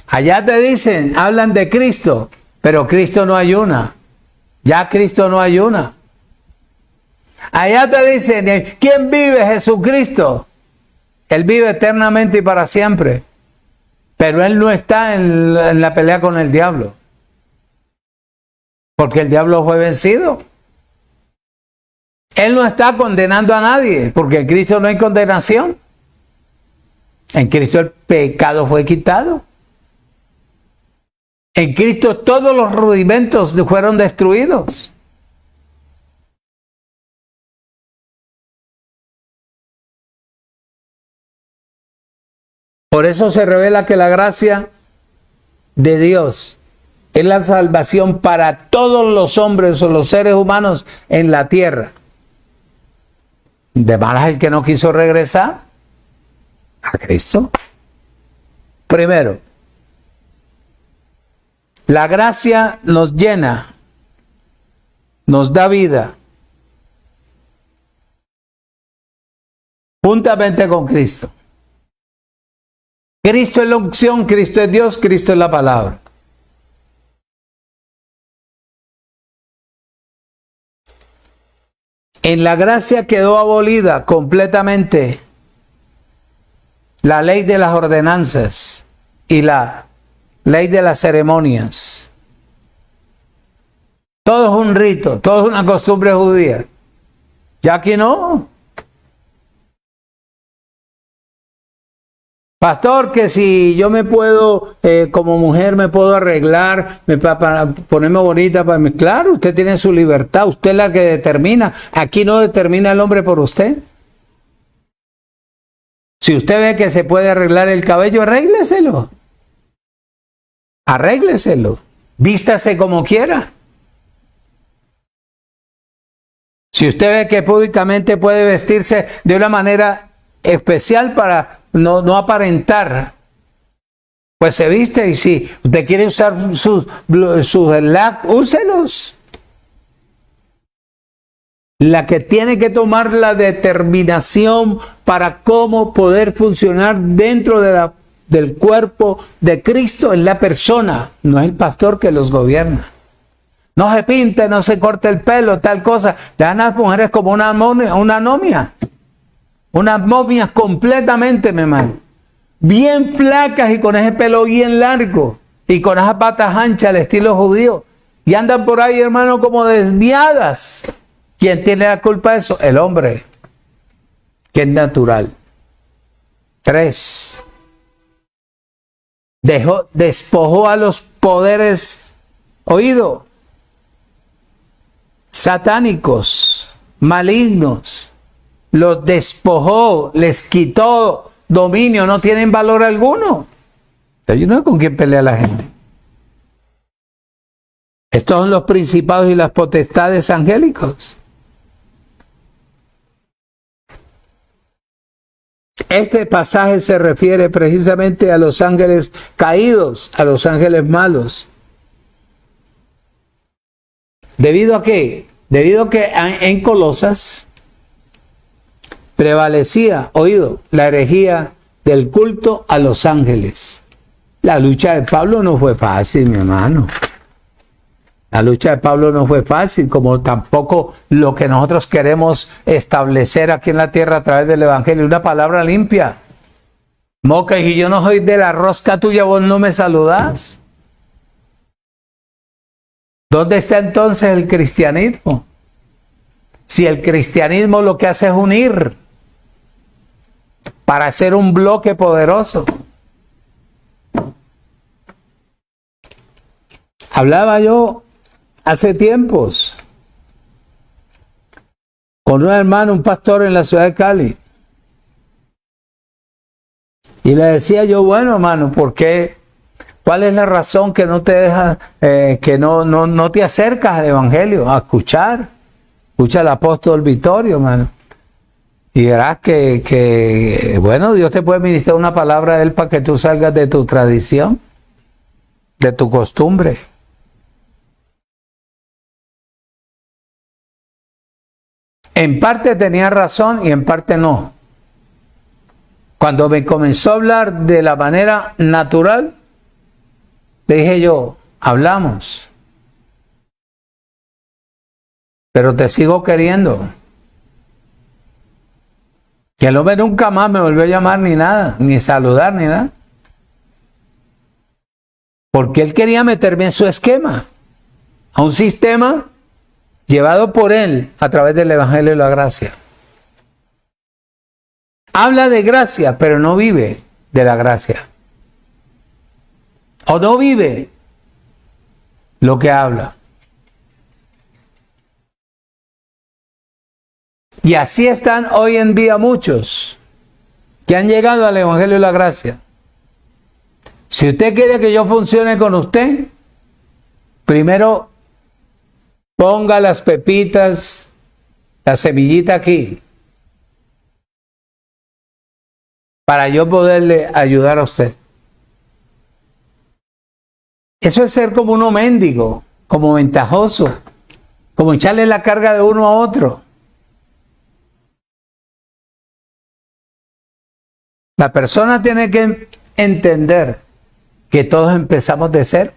Allá te dicen, hablan de Cristo, pero Cristo no ayuna. Ya Cristo no ayuna. Allá te dicen, ¿quién vive? Jesucristo. Él vive eternamente y para siempre. Pero Él no está en la pelea con el diablo. Porque el diablo fue vencido. Él no está condenando a nadie, porque en Cristo no hay condenación. En Cristo el pecado fue quitado. En Cristo todos los rudimentos fueron destruidos. Por eso se revela que la gracia de Dios es la salvación para todos los hombres o los seres humanos en la tierra. De malas el que no quiso regresar a Cristo. Primero, la gracia nos llena, nos da vida, juntamente con Cristo. Cristo es la unción, Cristo es Dios, Cristo es la palabra. En la gracia quedó abolida completamente la ley de las ordenanzas y la ley de las ceremonias. Todo es un rito, todo es una costumbre judía. Ya aquí no. Pastor, que si yo me puedo, como mujer, me puedo arreglar para ponerme bonita, claro, usted tiene su libertad, usted es la que determina. Aquí no determina el hombre por usted. Si usted ve que se puede arreglar el cabello, arrégleselo. Arrégleselo. Vístase como quiera. Si usted ve que públicamente puede vestirse de una manera especial para no aparentar, pues se viste. Y si usted quiere usar sus úselos. La que tiene que tomar la determinación para cómo poder funcionar dentro del cuerpo de Cristo es la persona, no es el pastor que los gobierna. No se pinte, no se corte el pelo, tal cosa. Dejan a las mujeres como una momia. Unas momias completamente, mi hermano. Bien flacas y con ese pelo bien largo. Y con esas patas anchas al estilo judío. Y andan por ahí, hermano, como desviadas. ¿Quién tiene la culpa de eso? El hombre, que es natural. 3. Despojó a los poderes, oído, satánicos, malignos. Los despojó, les quitó dominio, no tienen valor alguno. Yo no sé con quién pelea la gente. Estos son los principados y las potestades angélicos. Este pasaje se refiere precisamente a los ángeles caídos, a los ángeles malos. ¿Debido a qué? Debido a que en Colosas prevalecía, oído, la herejía del culto a los ángeles. La lucha de Pablo no fue fácil, mi hermano. La lucha de Pablo no fue fácil, como tampoco lo que nosotros queremos establecer aquí en la tierra a través del Evangelio. Una palabra limpia. Moca, y yo no soy de la rosca tuya, vos no me saludás. ¿Dónde está entonces el cristianismo? Si el cristianismo lo que hace es unir para hacer un bloque poderoso. Hablaba yo hace tiempos con un hermano, un pastor en la ciudad de Cali. Y le decía yo, bueno, hermano, ¿por qué? ¿Cuál es la razón que no te deja, que no te acercas al Evangelio a escuchar? Escucha al apóstol Vittorio, hermano. Y verás que, bueno, Dios te puede ministrar una palabra de él para que tú salgas de tu tradición, de tu costumbre. En parte tenía razón y en parte no. Cuando me comenzó a hablar de la manera natural, le dije yo, hablamos, pero te sigo queriendo. Que el hombre nunca más me volvió a llamar ni nada, ni saludar ni nada. Porque él quería meterme en su esquema, a un sistema llevado por él a través del Evangelio de la gracia. Habla de gracia, pero no vive de la gracia. O no vive lo que habla. Y así están hoy en día muchos que han llegado al Evangelio de la gracia. Si usted quiere que yo funcione con usted, primero ponga las pepitas, la semillita aquí. para yo poderle ayudar a usted. Eso es ser como uno mendigo, como ventajoso, como echarle la carga de uno a otro. La persona tiene que entender que todos empezamos de cero.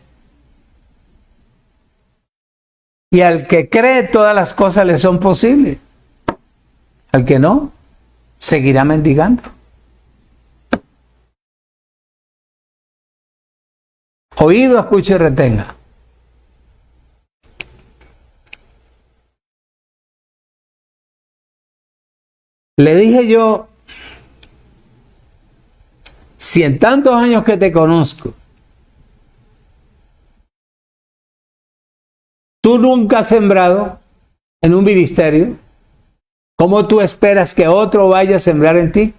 Y al que cree todas las cosas le son posibles. Al que no, seguirá mendigando. Oído, escuche y retenga. Le dije yo, si en tantos años que te conozco, tú nunca has sembrado en un ministerio, ¿cómo tú esperas que otro vaya a sembrar en ti?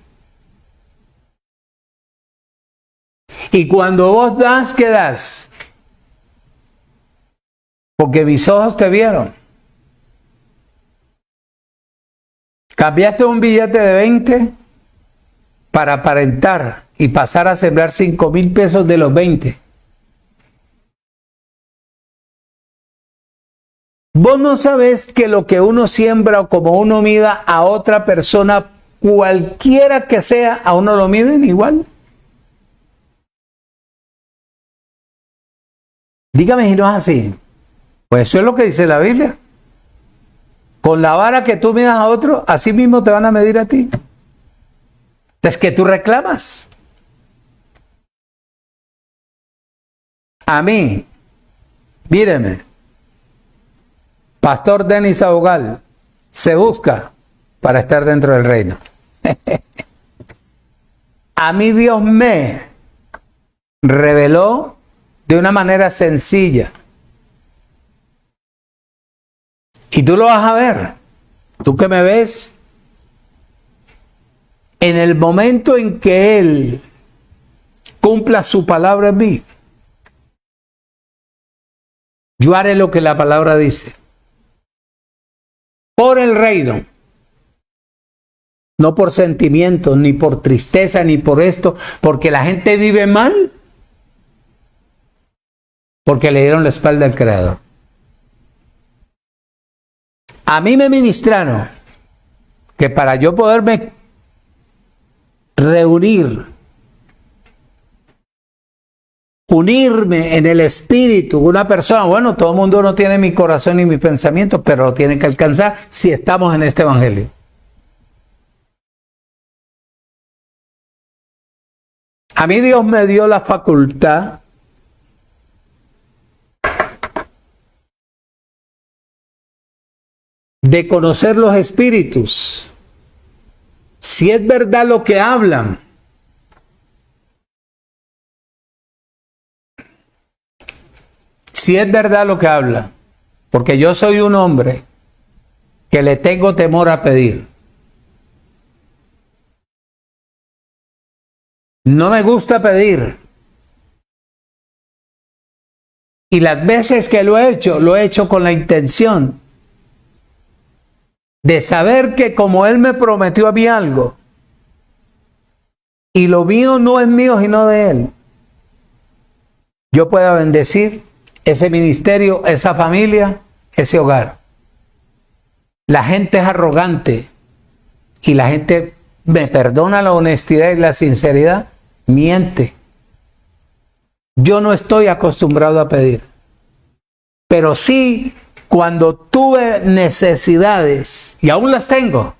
Y cuando vos das, ¿qué das? Porque mis ojos te vieron. Cambiaste un billete de 20 para aparentar y pasar a sembrar 5,000 pesos de los 20. Vos no sabés que lo que uno siembra o como uno mida a otra persona, cualquiera que sea, a uno lo miden igual. Dígame si no es así. Pues eso es lo que dice la Biblia. Con la vara que tú midas a otro, así mismo te van a medir a ti. Es que tú reclamas. A mí, míreme, Pastor Denis Abogal, se busca para estar dentro del reino. A mí Dios me reveló de una manera sencilla. Y tú lo vas a ver. Tú que me ves. En el momento en que Él cumpla su palabra en mí, yo haré lo que la palabra dice. Por el reino. No por sentimientos, ni por tristeza, ni por esto. Porque la gente vive mal. Porque le dieron la espalda al Creador. A mí me ministraron que para yo poderme reunir, unirme en el espíritu, una persona, bueno, todo el mundo no tiene mi corazón y mi pensamiento, pero lo tiene que alcanzar si estamos en este evangelio. A mí Dios me dio la facultad de conocer los espíritus, si es verdad lo que hablan. Si es verdad lo que hablan, porque yo soy un hombre que le tengo temor a pedir. No me gusta pedir. Y las veces que lo he hecho con la intención de saber que como Él me prometió a mí algo, y lo mío no es mío sino de Él, yo pueda bendecir ese ministerio, esa familia, ese hogar. La gente es arrogante y la gente, me perdona la honestidad y la sinceridad, miente. Yo no estoy acostumbrado a pedir, pero sí, cuando tuve necesidades, y aún las tengo,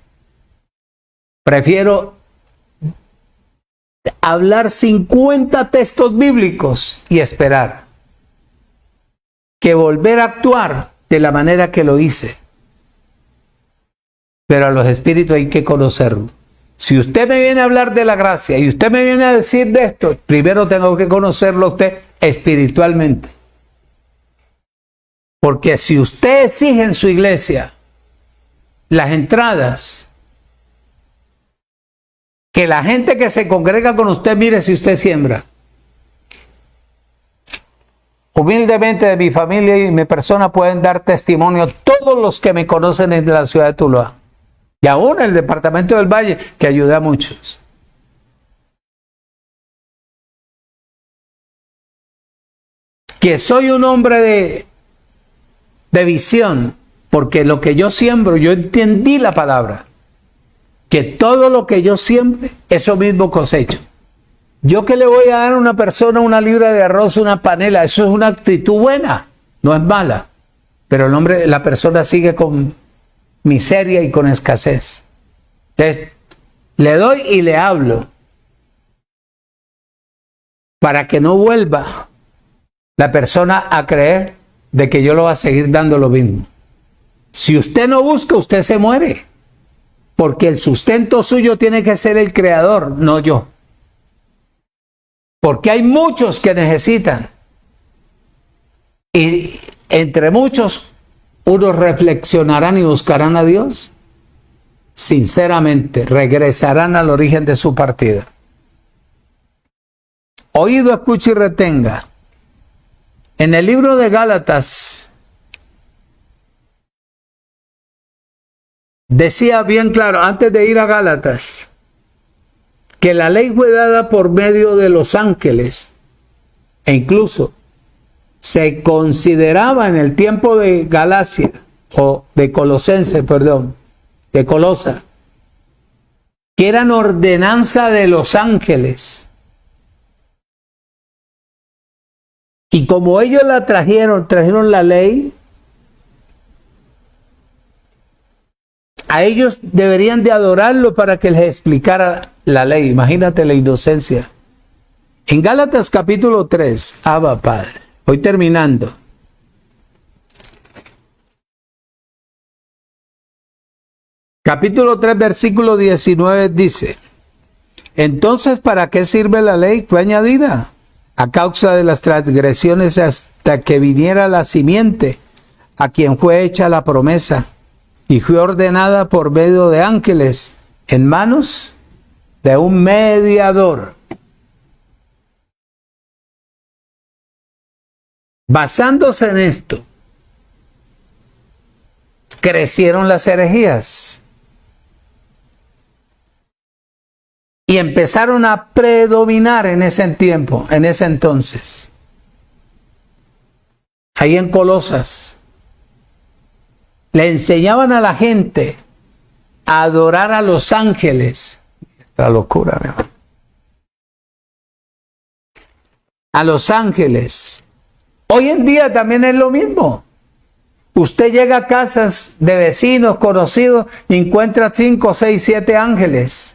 prefiero hablar 50 textos bíblicos y esperar, que volver a actuar de la manera que lo hice. Pero a los espíritus hay que conocerlos. Si usted me viene a hablar de la gracia y usted me viene a decir de esto, primero tengo que conocerlo a usted espiritualmente. Porque si usted exige en su iglesia las entradas, que la gente que se congrega con usted mire si usted siembra. Humildemente de mi familia y mi persona pueden dar testimonio todos los que me conocen en la ciudad de Tuluá. Y aún en el departamento del Valle, que ayuda a muchos. que soy un hombre de visión, porque lo que yo siembro, yo entendí la palabra, que todo lo que yo siembre, eso mismo cosecho. Yo que le voy a dar a una persona una libra de arroz, una panela, eso es una actitud buena, no es mala, pero la persona sigue con miseria y con escasez. Entonces, le doy y le hablo para que no vuelva la persona a creer de que yo lo voy a seguir dando lo mismo. Si usted no busca, usted se muere, porque el sustento suyo tiene que ser el creador, no yo. Porque hay muchos que necesitan, y entre muchos, unos reflexionarán y buscarán a Dios. Sinceramente, regresarán al origen de su partida. Oído, escuche y retenga. En el libro de Gálatas, decía bien claro, antes de ir a Gálatas, que la ley fue dada por medio de los ángeles, e incluso se consideraba en el tiempo de Galacia, o de Colosense, perdón, de Colosa, que eran ordenanza de los ángeles. Y como ellos la trajeron la ley, a ellos deberían de adorarlo para que les explicara la ley. Imagínate la inocencia. En Gálatas capítulo 3, Abba Padre, voy terminando. Capítulo 3, versículo 19 dice: entonces, ¿para qué sirve la ley? Fue añadida a causa de las transgresiones hasta que viniera la simiente, a quien fue hecha la promesa, y fue ordenada por medio de ángeles en manos de un mediador. Basándose en esto, crecieron las herejías y empezaron a predominar en ese tiempo, en ese entonces. Ahí en Colosas, le enseñaban a la gente a adorar a los ángeles. La locura, mi hermano. A los ángeles. Hoy en día también es lo mismo. Usted llega a casas de vecinos, conocidos, y encuentra 5, 6, 7 ángeles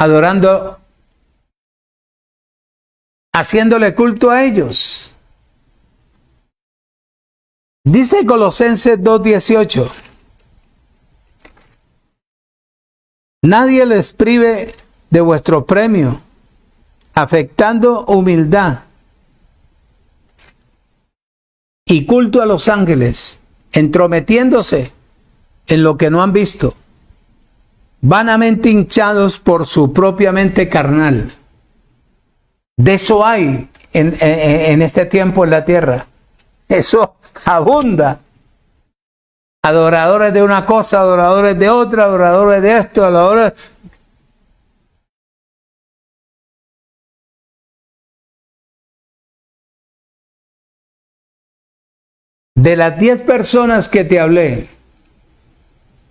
adorando, haciéndole culto a ellos. Dice Colosenses 2:18: nadie les prive de vuestro premio, afectando humildad y culto a los ángeles, entrometiéndose en lo que no han visto, vanamente hinchados por su propia mente carnal. De eso hay en este tiempo en la tierra. Eso abunda. Adoradores de una cosa, adoradores de otra, adoradores de esto, adoradores. De las 10 personas que te hablé,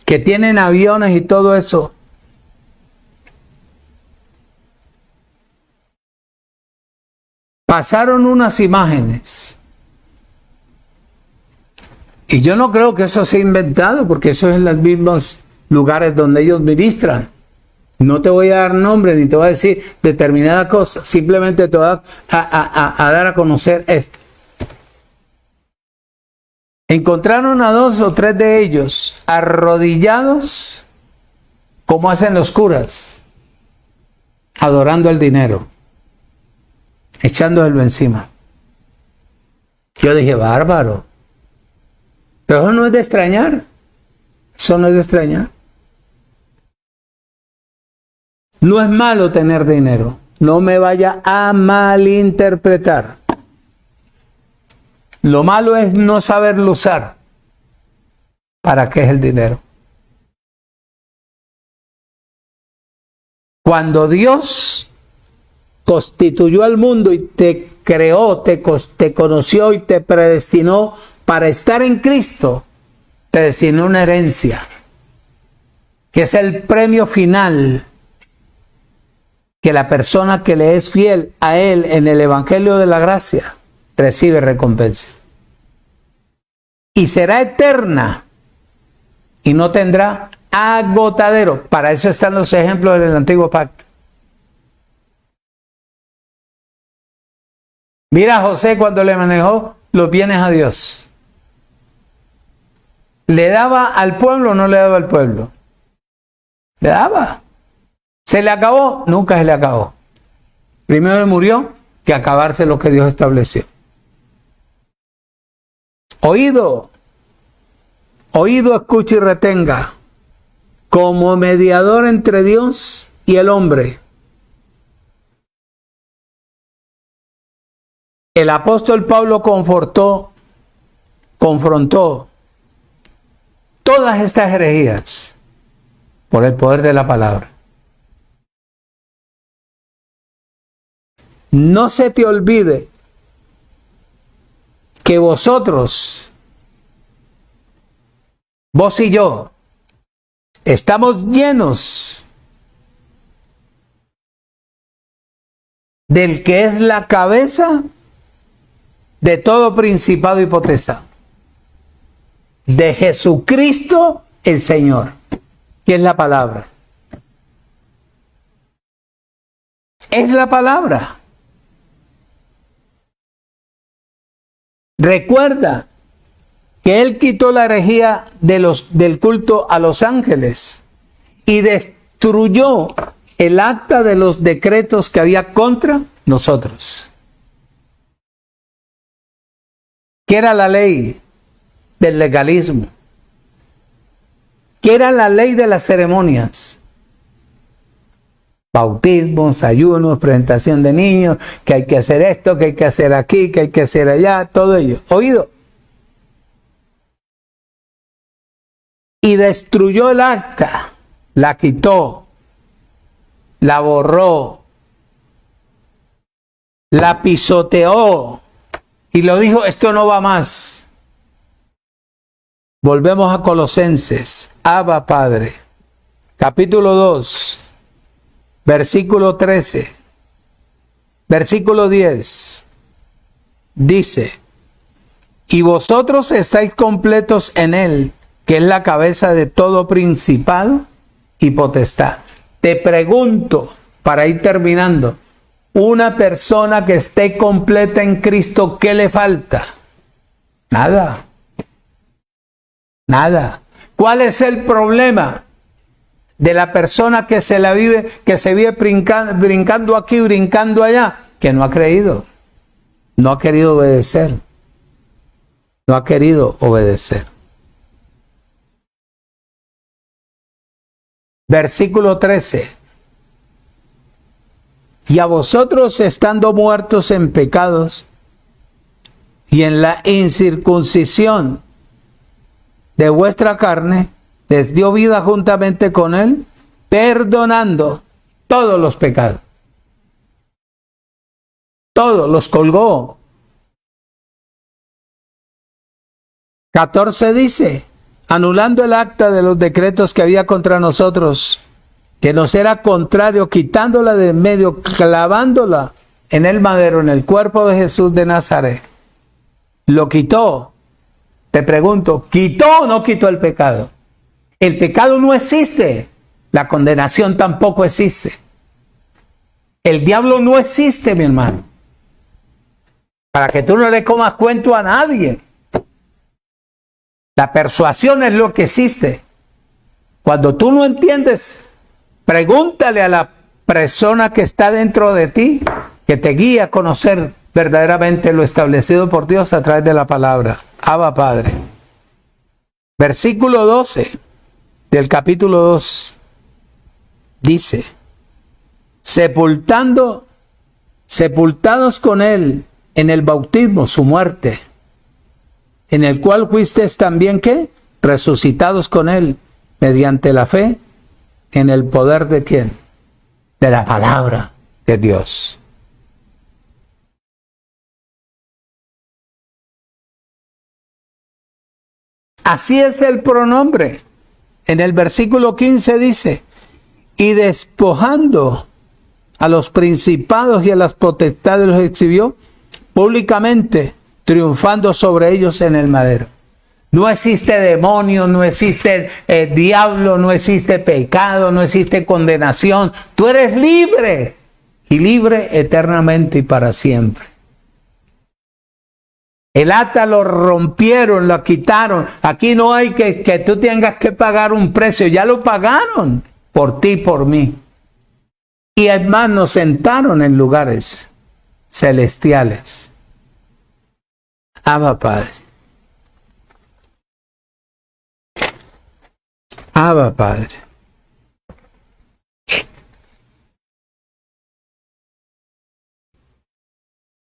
que tienen aviones y todo eso, pasaron unas imágenes. Y yo no creo que eso sea inventado, porque eso es en los mismos lugares donde ellos ministran. No te voy a dar nombre ni te voy a decir determinada cosa, simplemente te voy a dar a conocer esto. Encontraron a 2 o 3 de ellos arrodillados, como hacen los curas, adorando el dinero, echándoselo encima. Yo dije, bárbaro. Pero eso no es de extrañar. Eso no es de extrañar. No es malo tener dinero. No me vaya a malinterpretar. Lo malo es no saberlo usar. ¿Para qué es el dinero? Cuando Dios constituyó al mundo y te creó, te conoció y te predestinó para estar en Cristo, te destinó una herencia, que es el premio final, que la persona que le es fiel a Él en el Evangelio de la Gracia recibe recompensa. Y será eterna y no tendrá agotadero. Para eso están los ejemplos del Antiguo Pacto. Mira a José cuando le manejó los bienes a Dios. ¿Le daba al pueblo o no le daba al pueblo? Le daba. ¿Se le acabó? Nunca se le acabó. Primero murió que acabarse lo que Dios estableció. Oído, escucha y retenga, como mediador entre Dios y el hombre. El apóstol Pablo confrontó todas estas herejías por el poder de la palabra. No se te olvide que vosotros, vos y yo, estamos llenos del que es la cabeza de todo principado y potestad, de Jesucristo el Señor, que es la palabra. Es la palabra. Recuerda que Él quitó la herejía del culto a los ángeles y destruyó el acta de los decretos que había contra nosotros. ¿Qué era la ley del legalismo? ¿Qué era la ley de las ceremonias? Bautismos, ayunos, presentación de niños, que hay que hacer esto, que hay que hacer aquí, que hay que hacer allá, todo ello. Oído. Y destruyó el acta, la quitó, la borró, la pisoteó y lo dijo, esto no va más. Volvemos a Colosenses, Abba Padre, capítulo 2. Versículo 13, versículo 10, dice, y vosotros estáis completos en Él, que es la cabeza de todo principado y potestad. Te pregunto, para ir terminando, una persona que esté completa en Cristo, ¿qué le falta? Nada. Nada. ¿Cuál es el problema de la persona que se vive brincando aquí, brincando allá? Que no ha creído. No ha querido obedecer. No ha querido obedecer. Versículo 13. Y a vosotros, estando muertos en pecados y en la incircuncisión de vuestra carne, les dio vida juntamente con Él, perdonando todos los pecados. Todos los colgó. 14 dice, anulando el acta de los decretos que había contra nosotros, que nos era contrario, quitándola de en medio, clavándola en el madero, en el cuerpo de Jesús de Nazaret. Lo quitó. Te pregunto, ¿quitó o no quitó el pecado? El pecado no existe. La condenación tampoco existe. El diablo no existe, mi hermano. Para que tú no le comas cuento a nadie. La persuasión es lo que existe. Cuando tú no entiendes, pregúntale a la persona que está dentro de ti, que te guía a conocer verdaderamente lo establecido por Dios a través de la palabra. Abba Padre. Versículo 12 del capítulo 2 dice, sepultados con Él en el bautismo, su muerte, en el cual fuisteis también, ¿qué? Resucitados con Él, mediante la fe, en el poder de ¿quién? De la palabra de Dios. Así es el pronombre. En el versículo 15 dice, y despojando a los principados y a las potestades los exhibió públicamente, triunfando sobre ellos en el madero. No existe demonio, no existe diablo, no existe pecado, no existe condenación. Tú eres libre y libre eternamente y para siempre. El ata lo rompieron, lo quitaron. Aquí no hay que tú tengas que pagar un precio. Ya lo pagaron por ti y por mí. Y además nos sentaron en lugares celestiales. Abba Padre. Abba Padre.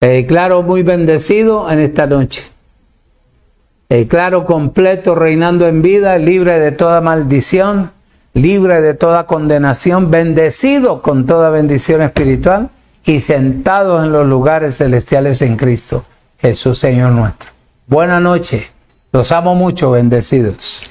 Me declaro muy bendecido en esta noche. Me declaro completo, reinando en vida, libre de toda maldición, libre de toda condenación, bendecido con toda bendición espiritual y sentados en los lugares celestiales en Cristo Jesús, Señor nuestro. Buena noche. Los amo mucho, bendecidos.